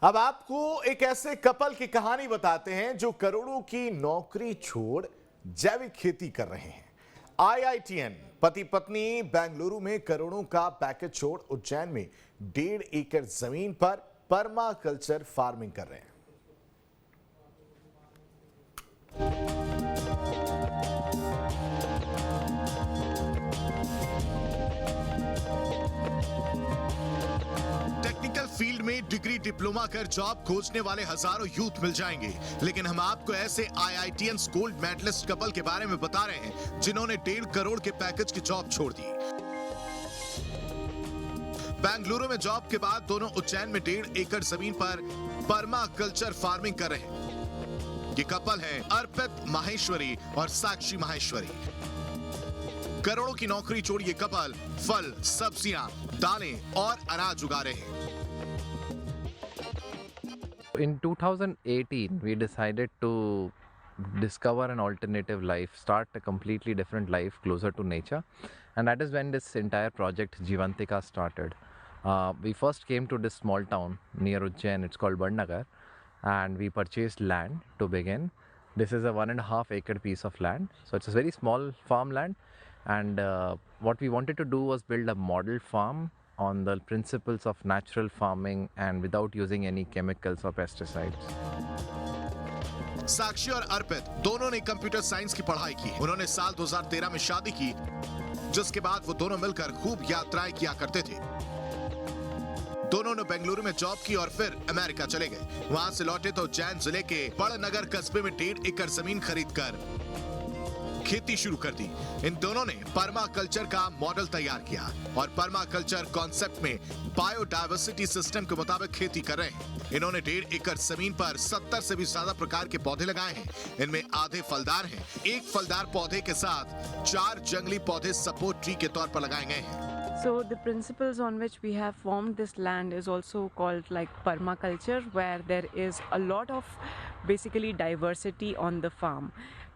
अब आपको एक ऐसे कपल की कहानी बताते हैं जो करोड़ों की नौकरी छोड़ जैविक खेती कर रहे हैं। आईआईटीएन पति पत्नी बेंगलुरु में करोड़ों का पैकेज छोड़ उज्जैन में 1.5 एकड़ जमीन पर परमा कल्चर फार्मिंग कर रहे हैं। टेक्निकल फील्ड में डिग्री डिप्लोमा कर जॉब खोजने वाले हजारों यूथ मिल जाएंगे, लेकिन हम आपको ऐसे आईआईटीएन गोल्ड मेडलिस्ट कपल के बारे में बता रहे हैं जिन्होंने 1.5 करोड़ के पैकेज की जॉब छोड़ दी। बेंगलुरु में जॉब के बाद दोनों उज्जैन में 1.5 एकड़ जमीन पर परमा कल्चर फार्मिंग कर रहे हैं। ये कपल है अर्पित माहेश्वरी और साक्षी माहेश्वरी। करोड़ों की नौकरी छोड़ ये कपल फल, सब्जियां, दालें और अनाज उगा रहे हैं। In 2018, we decided to discover an alternative life, start a completely different life closer to nature, and that is when this entire project Jivantika started. We first came to this small town near Ujjain, it's called Bandnagar, and we purchased land to begin. This is a 1.5 acre piece of land, so it's a very small farmland, and what we wanted to do was build a model farm on the principles of natural farming and without using any chemicals or pesticides. साक्षी और अर्पित दोनों ने computer science की पढ़ाई की। उन्होंने साल 2013 में शादी की, जिसके बाद वो दोनों मिलकर खूब यात्राएं किया करते थे। दोनों ने बेंगलुरु में जॉब की और फिर अमेरिका चले गए। वहां से लौटे तो उज्जैन जिले के बड़नगर कस्बे में 1.5 एकड़ जमीन खरीदकर खेती शुरू कर दी। इन दोनों ने परमा कल्चर का मॉडल तैयार किया और परमा कल्चर कॉन्सेप्ट में बायोडायवर्सिटी सिस्टम के मुताबिक खेती कर रहे हैं। इन्होंने 1.5 एकड़ जमीन पर 70 से भी ज्यादा प्रकार के पौधे लगाए हैं। इनमें आधे फलदार हैं। एक फलदार पौधे के साथ 4 जंगली पौधे सपोर्ट ट्री के तौर पर लगाए गए हैं। So the principles on which we have formed this land is also called like permaculture, where there is a lot of basically diversity on the farm.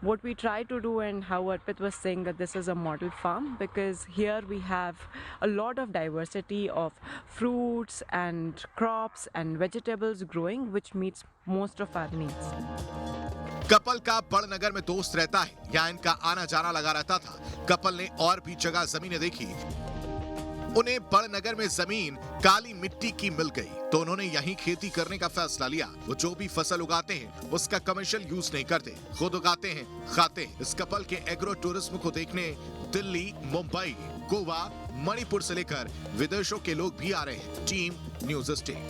What we try to do, and how Arpit was saying that this is a model farm, because here we have a lot of diversity of fruits and crops and vegetables growing, which meets most of our needs. Couple का बड़नगर में दोस्त रहता है, यहाँ इनका आना जाना लगा रहता था। कपल ने और भी जगह जमीनें देखी। उन्हें बड़नगर में जमीन काली मिट्टी की मिल गई, तो उन्होंने यहीं खेती करने का फैसला लिया। वो जो भी फसल उगाते हैं उसका कमर्शियल यूज नहीं करते, खुद उगाते हैं, खाते हैं। इस कपल के एग्रो टूरिज्म को देखने दिल्ली, मुंबई, गोवा, मणिपुर से लेकर विदेशों के लोग भी आ रहे हैं। Team news state.